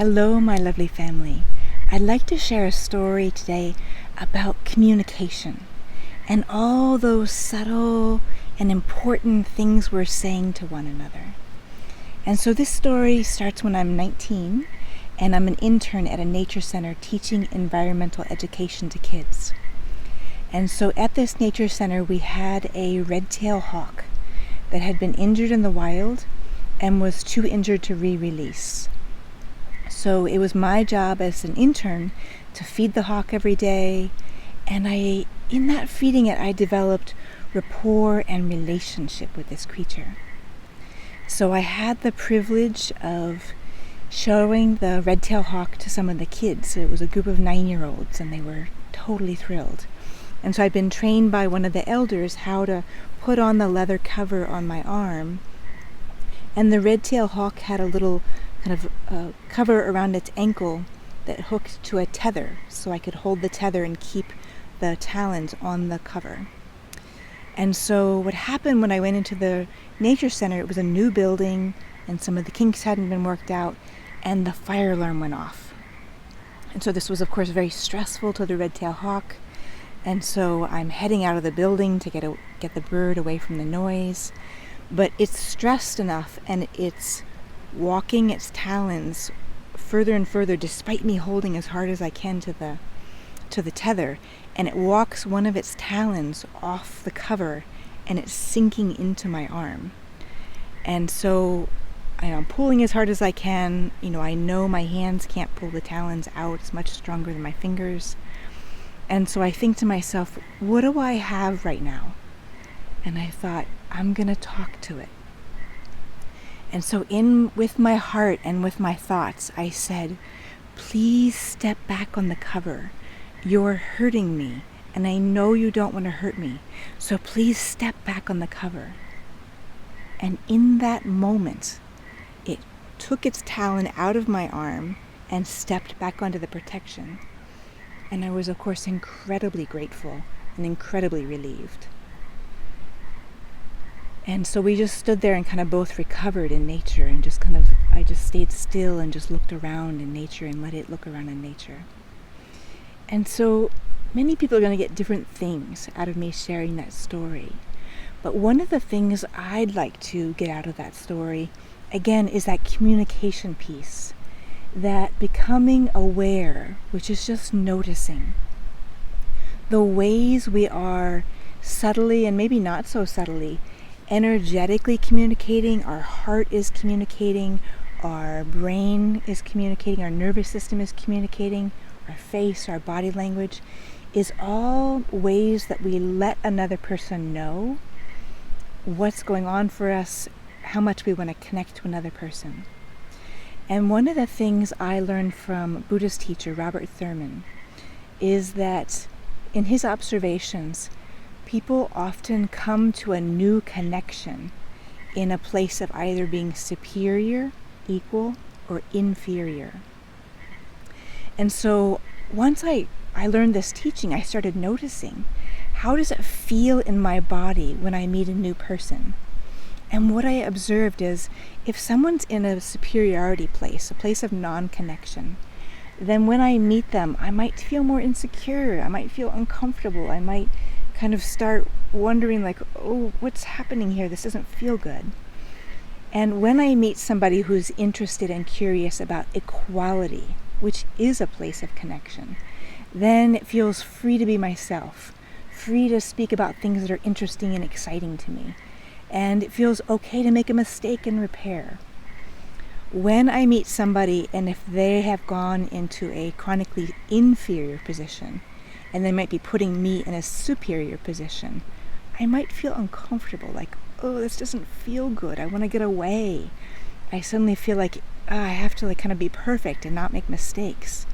Hello, my lovely family. I'd like to share a story today about communication and all those subtle and important things we're saying to one another. And so this story starts when I'm 19 and I'm an intern at a nature center teaching environmental education to kids. And so at this nature center we had a red-tailed hawk that had been injured in the wild and was too injured to re-release. So it was my job as an intern to feed the hawk every day, and in that feeding it, I developed rapport and relationship with this creature. So I had the privilege of showing the red-tailed hawk to some of the kids. It was a group of 9-year-olds, and they were totally thrilled. And so I'd been trained by one of the elders how to put on the leather cover on my arm, and the red-tailed hawk had a little kind of cover around its ankle that hooked to a tether, so I could hold the tether and keep the talons on the cover. And so what happened when I went into the nature center, it was a new building and some of the kinks hadn't been worked out, and the fire alarm went off. And so this was of course very stressful to the red-tailed hawk, and so I'm heading out of the building to get the bird away from the noise, but it's stressed enough and it's walking its talons further and further despite me holding as hard as I can to the tether, and it walks one of its talons off the cover and it's sinking into my arm. And so I'm pulling as hard as I can. I know my hands can't pull the talons out. It's much stronger than my fingers. And so I think to myself, what do I have right now? And I thought, I'm gonna talk to it. And so with my heart and with my thoughts, I said, please step back on the cover. You're hurting me, and I know you don't want to hurt me, so please step back on the cover. And in that moment, it took its talon out of my arm and stepped back onto the protection. And I was, of course, incredibly grateful and incredibly relieved. And so we just stood there and kind of both recovered in nature, and I just stayed still and just looked around in nature and let it look around in nature. And so many people are going to get different things out of me sharing that story. But one of the things I'd like to get out of that story, again, is that communication piece, that becoming aware, which is just noticing the ways we are subtly and maybe not so subtly energetically communicating. Our heart is communicating, our brain is communicating, our nervous system is communicating, our face, our body language is all ways that we let another person know what's going on for us, how much we want to connect to another person. And one of the things I learned from Buddhist teacher Robert Thurman is that in his observations, people often come to a new connection in a place of either being superior, equal, or inferior. And so once I learned this teaching, I started noticing, how does it feel in my body when I meet a new person? And what I observed is, if someone's in a superiority place, a place of non-connection, then when I meet them, I might feel more insecure, I might feel uncomfortable, I might kind of start wondering like, oh, what's happening here? This doesn't feel good. And when I meet somebody who's interested and curious about equality, which is a place of connection, then it feels free to be myself, free to speak about things that are interesting and exciting to me. And it feels okay to make a mistake and repair. When I meet somebody and if they have gone into a chronically inferior position, and they might be putting me in a superior position, I might feel uncomfortable, like, oh, this doesn't feel good, I want to get away. I suddenly feel like I have to kind of be perfect and not make mistakes.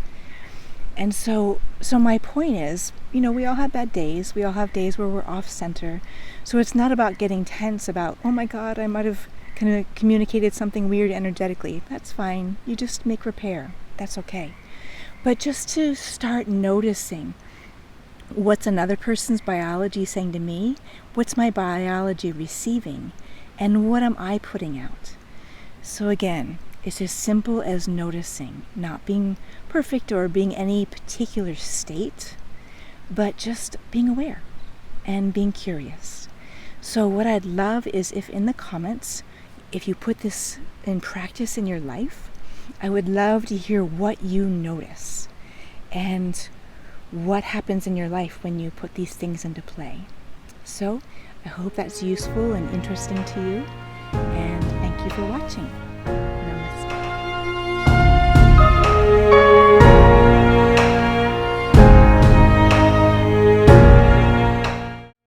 And so my point is, we all have bad days, we all have days where we're off center, so it's not about getting tense about, oh my God, I might have kind of communicated something weird energetically. That's fine, you just make repair, that's okay. But just to start noticing, what's another person's biology saying to me? What's my biology receiving? And what am I putting out? So again, It's as simple as noticing, not being perfect or being any particular state, but just being aware and being curious. So what I'd love is if in the comments, if you put this in practice in your life, I would love to hear what you notice and what happens in your life when you put these things into play. So I hope that's useful and interesting to you, and thank you for watching.